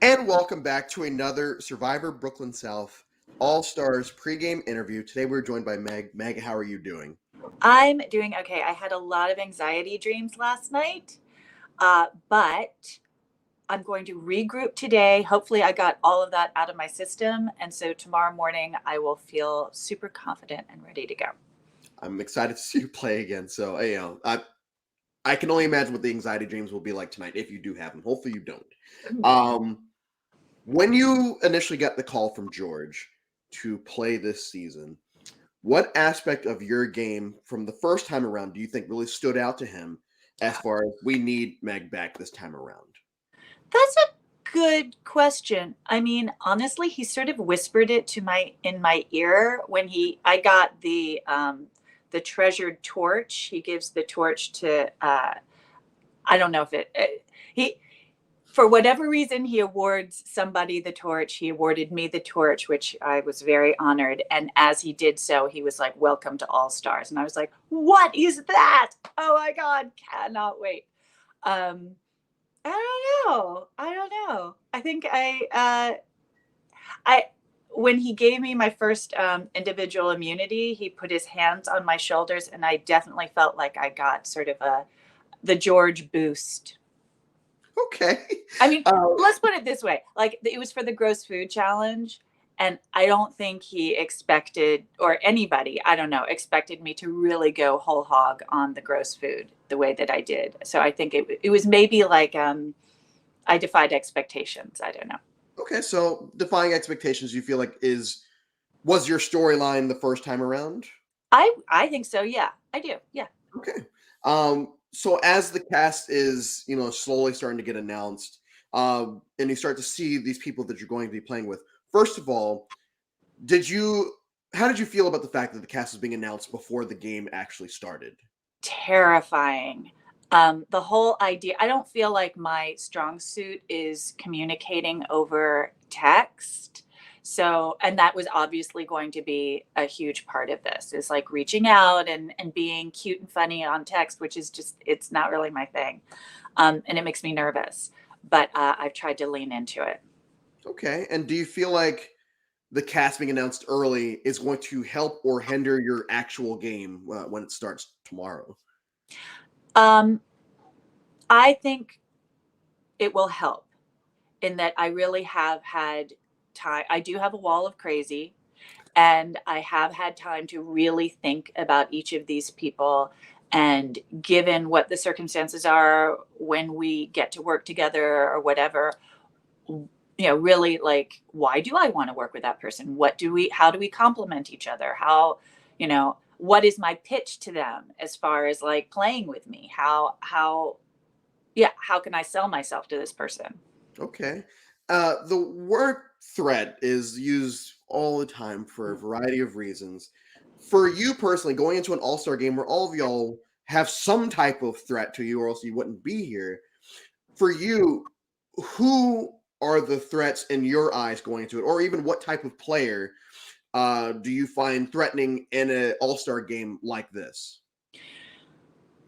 And welcome back to another Survivor Brooklyn South All-Stars pregame interview. Today we're joined by Meg. Meg, how are you doing? I'm doing okay. I had a lot of anxiety dreams last night, but I'm going to regroup today. Hopefully, I got all of that out of my system. And so tomorrow morning, I will feel super confident and ready to go. I'm excited to see you play again. So, I can only imagine what the anxiety dreams will be like tonight if you do have them. Hopefully you don't. When you initially got the call from George to play this season, what aspect of your game from the first time around do you think really stood out to him as far as we need Meg back this time around? That's a good question. I mean, honestly, he sort of whispered it to in my ear when I got the treasured torch. He gives the torch to I don't know if he for whatever reason, he awards somebody the torch. He awarded me the torch, which I was very honored. And as he did so, he was like, "Welcome to All Stars." And I was like, "What is that? Oh my God, cannot wait." Um, I don't know. I don't know. I think I, when he gave me my first individual immunity, he put his hands on my shoulders, and I definitely felt like I got sort of the George boost. Okay. I mean, let's put it this way. Like, it was for the gross food challenge. And I don't think he expected, or anybody, I don't know, expected me to really go whole hog on the gross food the way that I did. So I think it was maybe like I defied expectations. I don't know. Okay, so defying expectations, you feel like was your storyline the first time around? I think so. Yeah, I do. Yeah. Okay. So as the cast is, slowly starting to get announced, and you start to see these people that you're going to be playing with, first of all, how did you feel about the fact that the cast was being announced before the game actually started? Terrifying. The whole idea, I don't feel like my strong suit is communicating over text. So, and that was obviously going to be a huge part of this, is like reaching out and being cute and funny on text, which is just, it's not really my thing. And it makes me nervous, but I've tried to lean into it. Okay. And do you feel like the cast being announced early is going to help or hinder your actual game when it starts tomorrow? Um, I think it will help in that I really have had time. I do have a wall of crazy, and I have had time to really think about each of these people. And given what the circumstances are when we get to work together or whatever, really, like, why do I want to work with that person? How do we complement each other? What is my pitch to them as far as like playing with me? How can I sell myself to this person? Okay. The word threat is used all the time for a variety of reasons. For you personally, going into an all-star game where all of y'all have some type of threat to you, or else you wouldn't be here. For you, who are the threats in your eyes going into it, or even what type of player do you find threatening in an all-star game like this?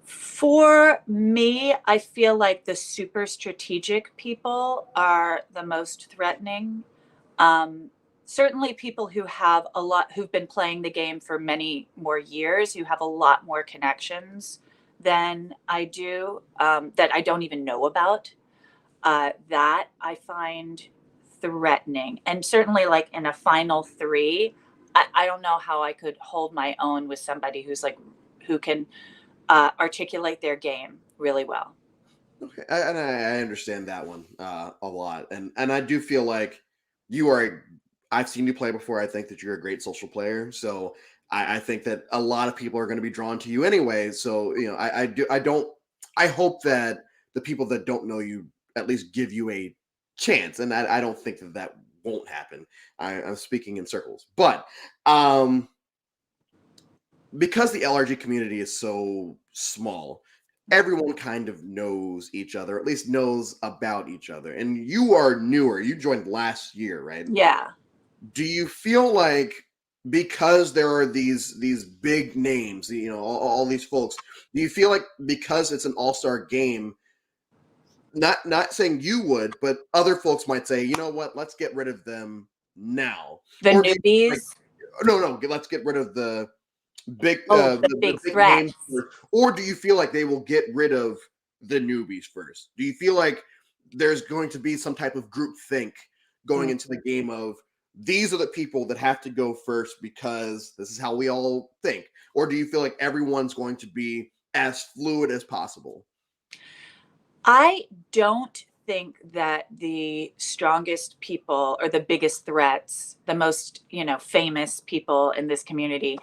For me, I feel like the super strategic people are the most threatening. Um, Certainly, people who've been playing the game for many more years, who have a lot more connections than I do, that I don't even know about. That I find threatening. And certainly, like in a final three, I don't know how I could hold my own with somebody who can articulate their game really well. Okay, I understand that one a lot, and I do feel like you are. I've seen you play before. I think that you're a great social player, so I think that a lot of people are going to be drawn to you anyway. So I don't. I hope that the people that don't know you at least give you a chance, and I don't think that that won't happen. I'm speaking in circles, but um, because the LRG community is so small, everyone kind of knows each other, at least knows about each other. And you are newer. You joined last year, right? Yeah. Do you feel like because there are these big names, all these folks, do you feel like because it's an all-star game, not saying you would, but other folks might say, you know what, let's get rid of them now. The Or do you like, newbies. no, let's get rid of the big Oh, the the big big names threats. first? Or do you feel like they will get rid of the newbies first? Do you feel like there's going to be some type of group think going Mm. into the game of these are the people that have to go first because this is how we all think? Or do you feel like everyone's going to be as fluid as possible? I don't think that the strongest people or the biggest threats, the most, famous people in this community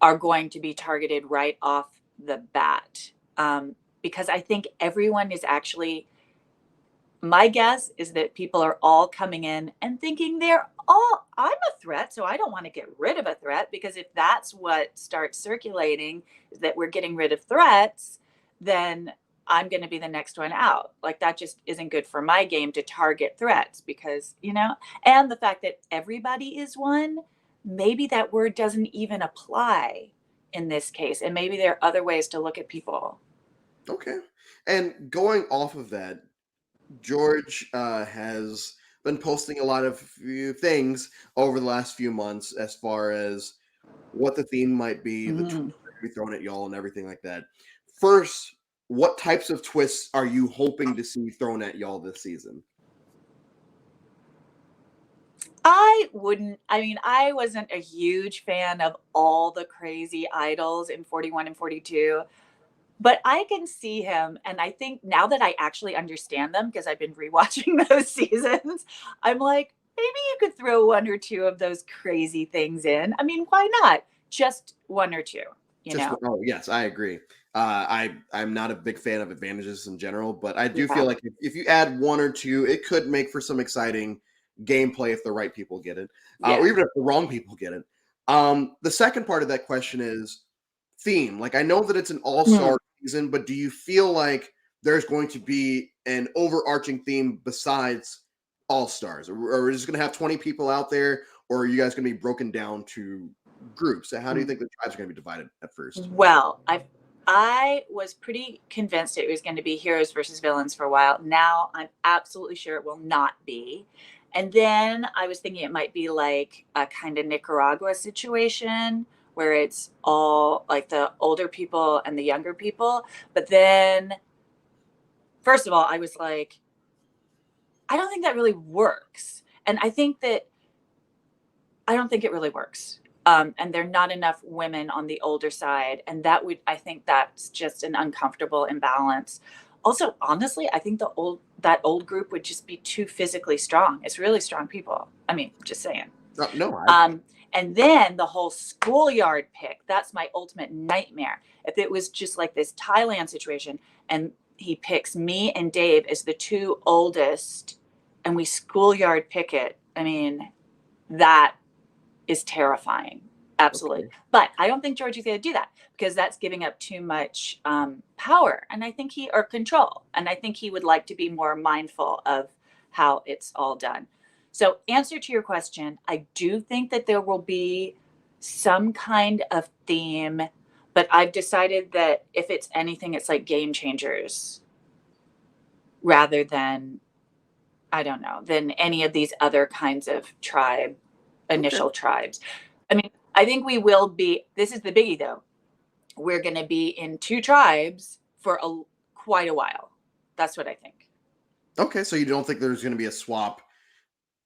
are going to be targeted right off the bat. Because I think everyone is actually, my guess is that people are all coming in and thinking I'm a threat, so I don't want to get rid of a threat, because if that's what starts circulating, is that we're getting rid of threats, then I'm going to be the next one out. Like, that just isn't good for my game to target threats, because, and the fact that everybody is one, maybe that word doesn't even apply in this case. And maybe there are other ways to look at people. Okay. And going off of that, George has been posting a lot of few things over the last few months as far as what the theme might be, the twists Mm. that could be thrown at y'all, and everything like that. First, what types of twists are you hoping to see thrown at y'all this season? I wasn't a huge fan of all the crazy idols in 41 and 42, but I can see him. And I think now that I actually understand them, because I've been rewatching those seasons, I'm like, maybe you could throw one or two of those crazy things in. I mean, why not? Just one or two, you Just know? oh yes, I agree. I'm not a big fan of advantages in general, but I do Yeah. feel like if you add one or two, it could make for some exciting gameplay if the right people get it, Yeah. or even if the wrong people get it. The second part of that question is theme. Like I know that it's an Hmm. all-star season, but do you feel like there's going to be an overarching theme besides all stars, or is it going to have 20 people out there, or are you guys going to be broken down to groups? How do you think the tribes are going to be divided at first? Well, I was pretty convinced it was going to be heroes versus villains for a while. Now I'm absolutely sure it will not be. And then I was thinking it might be like a kind of Nicaragua situation where it's all like the older people and the younger people. But then, first of all, I was like, I don't think that really works. And I don't think it really works. And there are not enough women on the older side. And I think that's just an uncomfortable imbalance. Also, honestly, I think that old group would just be too physically strong. It's really strong people. I mean, just saying. No, I Um, and then the whole schoolyard pick, that's my ultimate nightmare. If it was just like this Thailand situation and he picks me and Dave as the two oldest and we schoolyard pick it, I mean, that is terrifying. Absolutely. okay. But I don't think Georgie's going to do that, because that's giving up too much power and or control. And I think he would like to be more mindful of how it's all done. So, answer to your question, I do think that there will be some kind of theme, but I've decided that if it's anything, it's like game changers rather than, I don't know, than any of these other kinds of Okay. initial tribes. I mean, I think we will be, this is the biggie though. We're going to be in two tribes for quite a while. That's what I think. Okay. So you don't think there's going to be a swap?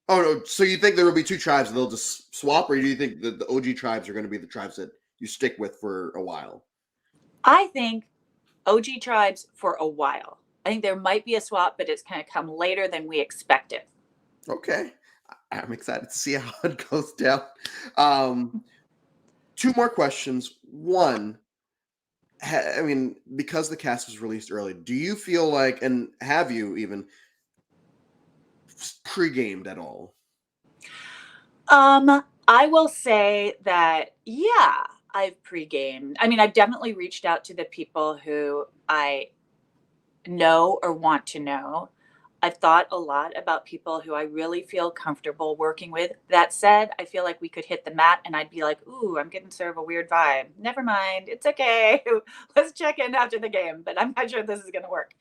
Oh no. So you think there will be two tribes and they'll just swap, or do you think that the OG tribes are going to be the tribes that you stick with for a while? I think OG tribes for a while. I think there might be a swap, but it's going to come later than we expected. Okay. I'm excited to see how it goes down. Um, Two more questions. One, I mean, because the cast was released early, do you feel like, and have you even pre-gamed at all? I will say that, yeah, I've pre-gamed. I mean, I've definitely reached out to the people who I know or want to know. I've thought a lot about people who I really feel comfortable working with. That said, I feel like we could hit the mat and I'd be like, ooh, I'm getting sort of a weird vibe. Never mind. It's okay. Let's check in after the game, but I'm not sure this is going to work.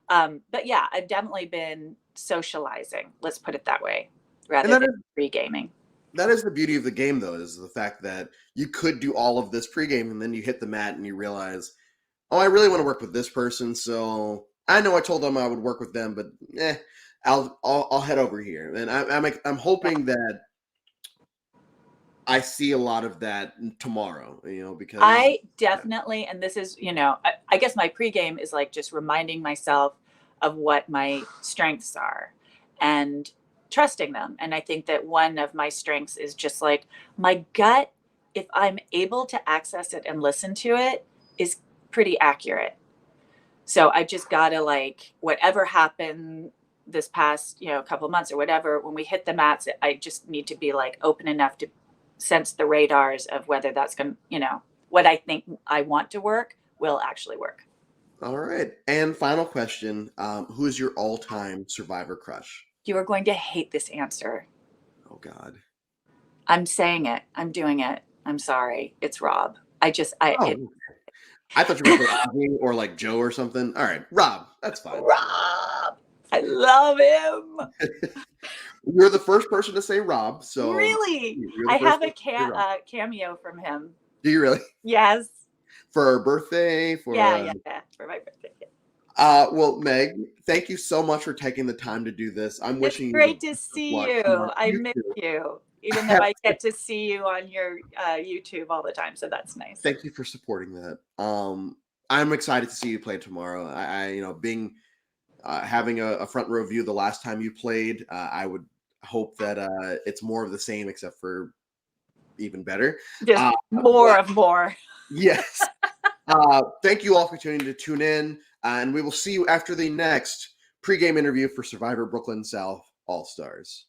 But yeah, I've definitely been socializing. Let's put it that way, And rather than pre-gaming. that is the beauty of the game, though, is the fact that you could do all of this pregame, and then you hit the mat and you realize, oh, I really want to work with this person. So I know I told them I would work with them, but I'll head over here. And I'm hoping that I see a lot of that tomorrow. Because I definitely, and this is, I guess my pregame is like just reminding myself of what my strengths are and trusting them. And I think that one of my strengths is just like my gut, if I'm able to access it and listen to it, is pretty accurate. So I just gotta like whatever happened this past, couple of months or whatever, when we hit the mats, I just need to be like open enough to sense the radars of whether that's going to, what I think I want to work will actually work. all right. And final question: who is your all-time Survivor crush? You are going to hate this answer. Oh God. I'm saying it. I'm doing it. I'm sorry. It's Rob. Oh, I thought you were going to say Ozzy or like Joe or something. All right, Rob. That's fine. Rob. I love him. You're the first person to say Rob, so Really? you're the I first have a person to say Rob. cameo from him. Do you really? Yes. For our birthday? Yeah. For my birthday. Well, Meg, thank you so much for taking the time to do this. I'm It's wishing you the great to best of see luck you. tomorrow. I You miss too. you, even though I get to see you on your YouTube all the time. So that's nice. Thank you for supporting that. I'm excited to see you play tomorrow. Being having a front row view the last time you played, I would hope that it's more of the same, except for even better. Just more of more. Yes. Thank you all for tune in, and we will see you after the next pregame interview for Survivor Brooklyn South All Stars.